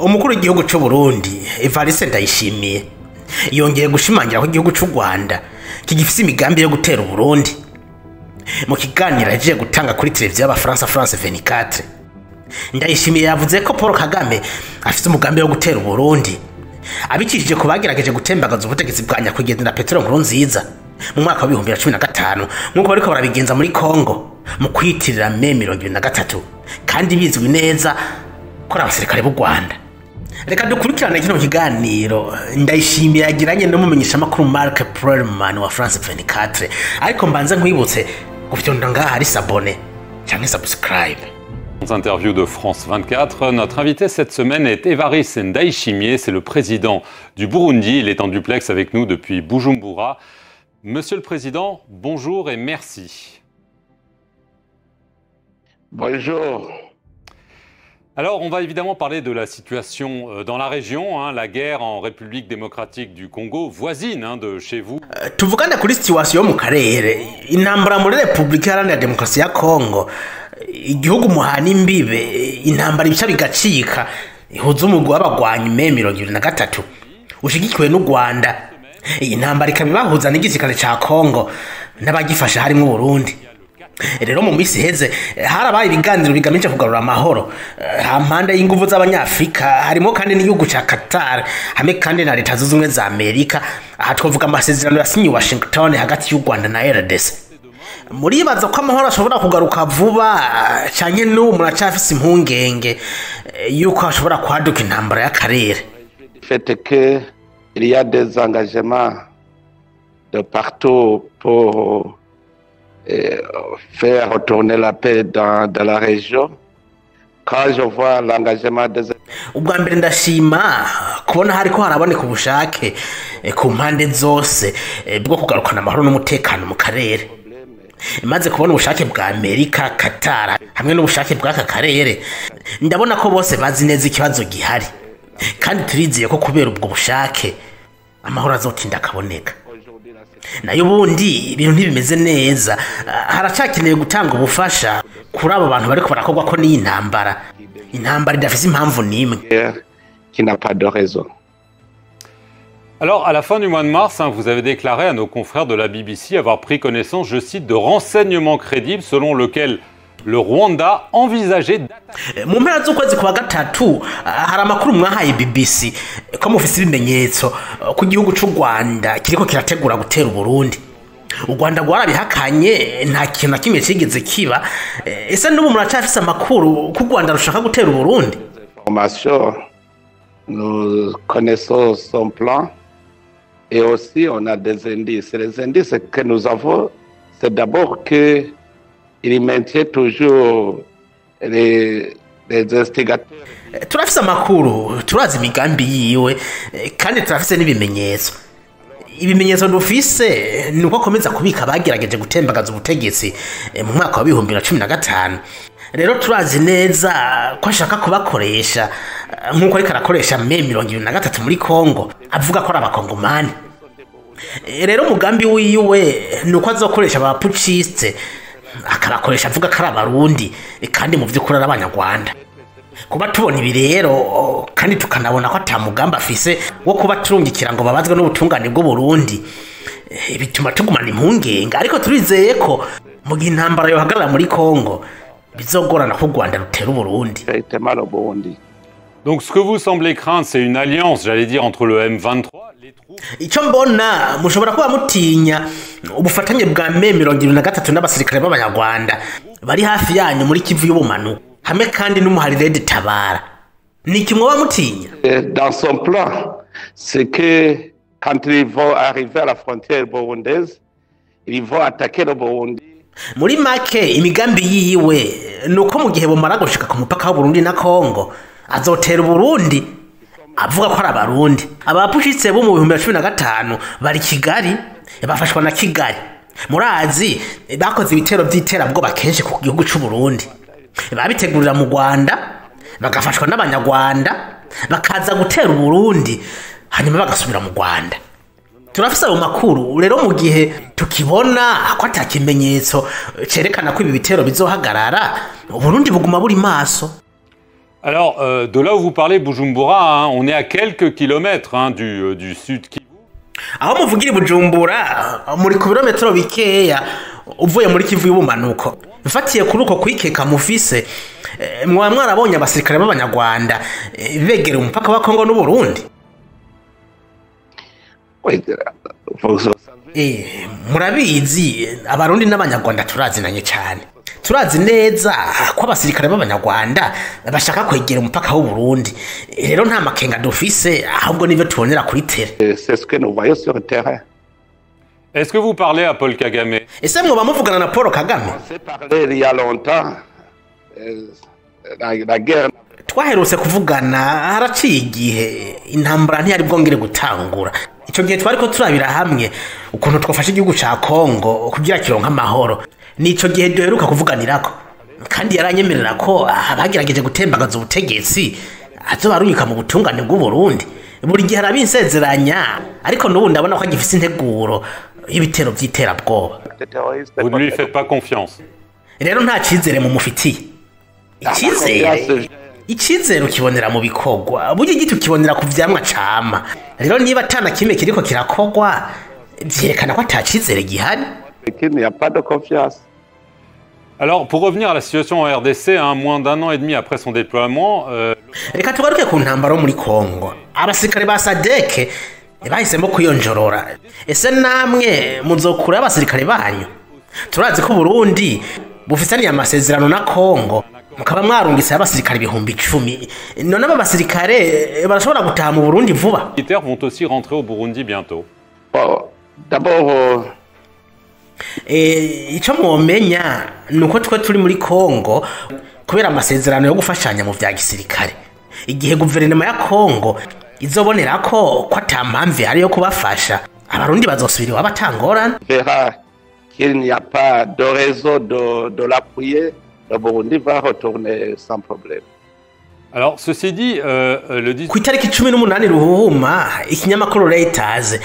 Umukuru w'igihugu cy'u Burundi Evariste Ndayishimiye yongeye gushimangira ko igihugu cy'u Rwanda kigifise imigambi yo gutera Uburundi. Mu kiganiro yaje gutanga kuri televiziyo y'Abafaransa France 24, Ndayishimiye yavuze ko Paul Kagame afite umugambi wo gutera Uburundi abikishije ko bagerageje gutembagaza ubutegetsi bwa nyakwigendera Petero Nkurunziza mu mwaka wa 2015 nkuko bariko barabigenza muri Kongo mu kwitirira Mai 2023, kandi bizwi neza ko abasirikare b'u Rwanda. Reka dukurikirane kino kiganiro Ndayishimiye yagiranye n'umumenyesha makuru Marc Prelman wa France 24, ariko mbanze nkwibutse gufyonda ngaha ari s'abonner cyangwa subscribe. Interview de France 24. Notre invité cette semaine est Evariste Ndayishimiye, c'est le président du Burundi. Il est en duplex avec nous depuis Bujumbura. Monsieur le Président, bonjour et merci. Bonjour. Alors, on va évidemment parler de la situation dans la région, la guerre en République démocratique du Congo, voisine de chez vous. Tuvugana kuri situation mu karere, intambara muri République Iharanira Demokarasi ya Congo, igihugu muhana imbibe, intambara ibica bigacika, ihuza umugwi w'abagwanyi Mai 2023 ushigikiwe n'u Rwanda. Iyi ntambara ikabibahuza n'igisirikare ca Congo n'abagifasha harimo Burundi. Rero mu misi heze harabaye ibiganiro bigamije kugarura amahoro hampande y'inguvu z'abanyafrika, harimo kandi n'igihugu ca Qatar, hamwe kandi na leta z'ubumwe za Amerika. Aha twavuga amasezerano yasinye Washington hagati y'u Rwanda na RDC. Muribaza ko amahoro ashobora kugaruka vuba canke n'ubu muracafise impungenge yuko ashobora kwaduka intambara y'akarere? Fait que il y a des engagements de partout pour faire retourner la paix dans la région. Quand je vois l'engagement des... Ubwa mbere ndashima kubona hariko haraboneka ubushake ku mpande zose bwo kugarukana amahoro n'umutekano mu karere. Imaze kubona ubushake bwa Amerika, Qatar hamwe n'ubushake bw'aka karere, ndabona ko bose bazi neza ikibazo gihari, kandi turizeye ko kubera ubwo bushake amahoro azotinda akaboneka. Nayo bundi ibintu ntibimeze neza, haracakeneye gutanga ubufasha kuri abo bantu bariko barakorwa ko n'iyi ntambara idafise impamvu n'imwe. Qui n'a pas de raison. Alors, à la fin du mois de mars, vous avez déclaré à nos confrères de la BBC avoir pris connaissance, je cite, de renseignements crédibles selon lesquels le Rwanda envisageait d'attaquer. Mu mpera z'ukwezi kwa gatatu hari amakuru mwahaye BBC ko mufise ibimenyetso ku gihugu cy'u Rwanda kiriko kirategura gutera Uburundi. U Rwanda rwarabihakanye, nta kintu na kimwe kigeze kiba. Ese n'ubu muracafise amakuru ku Rwanda rushaka gutera Uburundi? Information, nous connaissons son plan et aussi on a des indices. Les indices que nous avons, c'est d'abord que il maintient toujours les instigateurs. Turafise amakuru, turazi imigambi yiwe, kandi turafise n'ibimenyetso. Ibimenyetso dufise nuko akomeza kubika bagerageje gutembagaza ubutegetsi mu mwaka wa 2015. Rero turazi neza ko ashaka kubakoresha nkuko ariko arakoresha Mai 2023 muri Kongo, avuga ko ari abakongomani. Rero umugambi wiwe nuko azokoresha abapuciste, akarakoresha avuga ko ari abarundi kandi mu vy'ukuri ari abanyarwanda. Kuba tubona ibi rero kandi tukanabona ko atamugambi afise wo kuba turungikira ngo babazwe n'ubutungane bw'u Burundi, bituma tugumana impungenge, ariko turizeye ko mu gihe intambara yohagarara muri Kongo bizogorana ko u Rwanda rutera Uburundi. Donc ce que vous semblez craindre, c'est une alliance, j'allais dire, entre le M23, les troupes... Icyo mbona mushobora kuba mutinya ubufatanye bwa Mai 2023 n'abasirikare b'abanyarwanda bari hafi yanyu muri Kivu y'ubumanuko, hamwe kandi n'umuharire de TABARA. Ni kimwe ba mutinya? Dans son plan, c'est que quand ils vont arriver à la frontière burundaise, ils vont attaquer le Burundi. Muri make imigambi yiwe nuko mu gihe bomara gushika ku mupaka wa Burundi na Kongo azotera Burundi, avuga ko ari abarundi. Abapushitse bo mu 2015 bari Kigali, bafashwa na Kigali. Murazi bakoze ibitero by'iterabwoba kenshi ku gihugu cy'u Burundi, babitegurira mu Rwanda, bagafashwa n'abanyarwanda, bakaza gutera Burundi, hanyuma bagasubira mu Rwanda. Turafise ayo makuru rero mu gihe tukibona ko atakimenyetso cerekana ko ibi bitero bizohagarara, Burundi buguma buri maso. Alors, de là où vous parlez, Bujumbura, hein, on est à quelques kilomètres hein, du sud Kivu. aho muvugira Bujumbura muri ku birometero bikeya uvuye muri Kivu y'ubumanuko mfatiye kuri uko kwikeka mufise mwa mwarabonye abasirikare b'abanyarwanda begera umupaka wa Kongo n'u Burundi. Murabizi abarundi n'abanyarwanda turazinanye cyane, turazi neza ko abasirikare b'abanyarwanda bashaka kwegera umupaka w'u Burundi. Rero nta makenga dufise, ahubwo nivyo tubonera kuri terre. C'est ce que nous voyons sur le terrain. Est-ce que vous parlez à Paul Kagame? Ese mwoba muvugana na Paul Kagame? On s'est parlé il y a longtemps. La guerre. Twaherutse kuvugana haraciye igihe intambara ntiyari bwongere gutangura. Ico gihe twariko turabira hamwe ukuntu twafashe igihugu ca Kongo kugira kironka amahoro. Nico gihe duheruka kuvuganirako, kandi yaranyemerera ko abagerageje gutembagaza ubutegetsi azobaruyika mu butungane bw'u Burundi. Buri gihe arabinsezeranya, ariko n'ubu ndabona ko agifise integuro y'ibitero vy'iterabwoba. Vous ne lui faites pas confiance? Rero nta cizere mu mufitiye. Icizere ukibonera mu bikorwa, burya igiti ukibonera ku vyamwa cama. Rero niba atana kimwe kiriko kirakogwa vyerekana ko atacizere gihari. Il n'y a pas de confiance. Alors, pour revenir à la situation en RDC, hein, moins d'un an et demi après son déploiement... Reka tugaruke ku ntambara muri Kongo. Abasirikare ba SADC bahisemo kuyonjorora. Ese namwe muzokura abasirikare banyu? Turazi ko Burundi bufitaniye amasezerano na Kongo, mukaba mwarungise abasirikare 10,000. None aba basirikare barashobora gutaha mu Burundi vuba? Les militaires vont aussi rentrer au Burundi bientôt. Bon, d'abord... Ico mwomenya nuko twe turi muri Kongo kubera amasezerano yo gufashanya mu vya gisirikare. Igihe guverinoma ya Kongo izobonera ko atampamvu ari yo kubafasha, abarundi bazosubira abatangorana. Verra qu'il n'y a pas de raison de l'appuyer, le Burundi va retourner sans problème. Alors, ceci dit, le 10... Ku itariki 18 Ruhuhuma, ikinyamakuru Reuters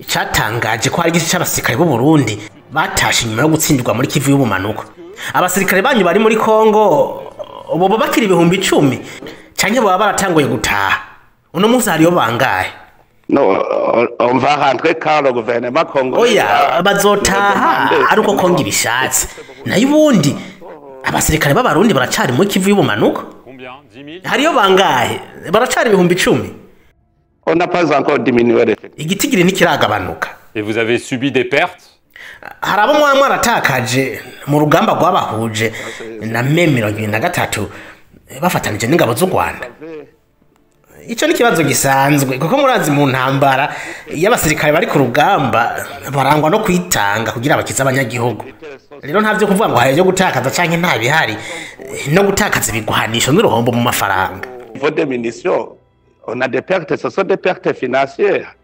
cyatangaje ko hari igice cy'abasirikare b'u Burundi batashe nyuma yo gutsindirwa muri Kivu y'ubumanuko. Abasirikare banyu bari muri Kongo ubu bakiri 10,000 canke baba baratanguye gutaha. Uno munsi hariyo bangahe? Non, on va rentrer quand le gouvernement congolais... Oya, bazotaha ari uko Kongo ibishatse. Nayo ubundi abasirikare b'abarundi baracari muri Kivu y'ubumanuko? Combien? 10 000? Hariyo bangahe? Baracari 10,000. On n'a pas encore diminué l'effectif. Igitigiri ntikiragabanuka. Et vous avez subi des pertes? Harabo mwaratakaje mu rugamba rwabahuje na M23 bafatanije n'ingabo z'u Rwanda. Ico ni kibazo gisanzwe kuko murazi mu ntambara y'abasirikare bari ku rugamba barangwa no kwitanga kugira abakiza abanyagihugu. Rero ntavyo kuvuga ngo haye yo gutakaza canke nta bihari no gutakaza ibigwanisho n'uruhombo mu mafaranga. Niveau des munitions, on a des pertes, ce sont des pertes financières.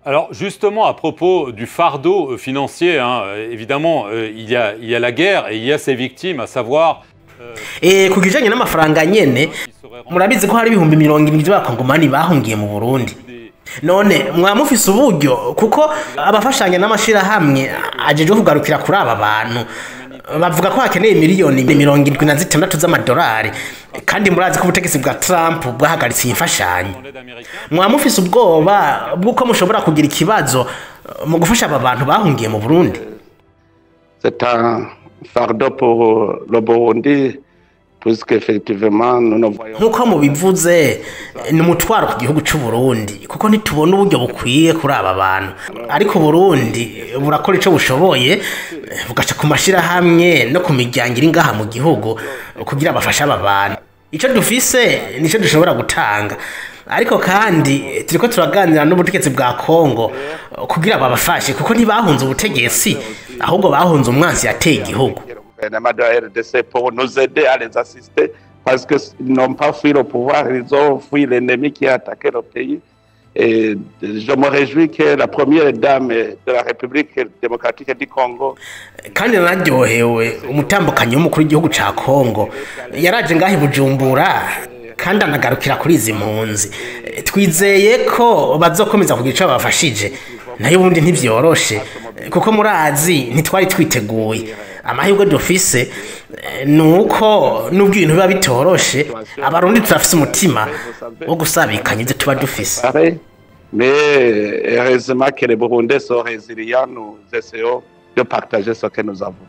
Alors justement, à propos du fardeau financier, hein, évidemment, il y a la guerre et il y a ses victimes, à savoir... Kugijanye n'amafaranga nyene, murabizi ko hari 70,000 by'abakongomani bahungiye mu Burundi. None mwamufise uburyo kuko abafashanya n'amashira hamwe ajeje kugarukira kuri aba bantu bavuga ko hakeneye miliyoni 76 z'amadolari, kandi murazi ko ubutegetsi bwa Trump bwahagaritse imfashanyo. Mwamufise ubwoba bw'uko mushobora kugira ikibazo mu gufasha aba bantu bahungiye mu Burundi? C'est un fardeau pour le Burundi, puisqu'effectivement nous ne voyons... Nkuko mubivuze ni umutwaro ku gihugu cy'u Burundi kuko ntitubona uburyo bukwiye kuri aba bantu, ariko Burundi burakora ico bushoboye bugaca ku mashira hamwe no ku miryango iri ngaha mu gihugu kugira abafasha aba bantu. Ico dufise nico dushobora gutanga, ariko kandi turiko turaganira n'ubutegetsi bwa Kongo kugira babafashe kuko ntibahunze ubutegetsi ahubwo bahunze umwansi yateye igihugu. Pour nous aider à les assister parce qu'ils n'ont pas fui le pouvoir, ils ont fui l'ennemi qui a attaqué le pays. Et je me réjouis que la première dame de la République démocratique du Congo, kandi naryohewe umutambukanyi w'umukuru w'igihugu ca Kongo yaraje ngahi Bujumbura kandi anagarukira kuri izi mpunzi. Twizeye ko bazokomeza kugira ico babafashije, nayo ubundi ntivyoroshe kuko murazi ntitwari twiteguye. amahirwe dufise nuko nubwo ibintu biba bitoroshe abarundi turafise umutima wo gusabikanya ivyo tuba dufise. Mais heureusement que les Burundais sont résilients, nous essayons de partager ce que nous avons.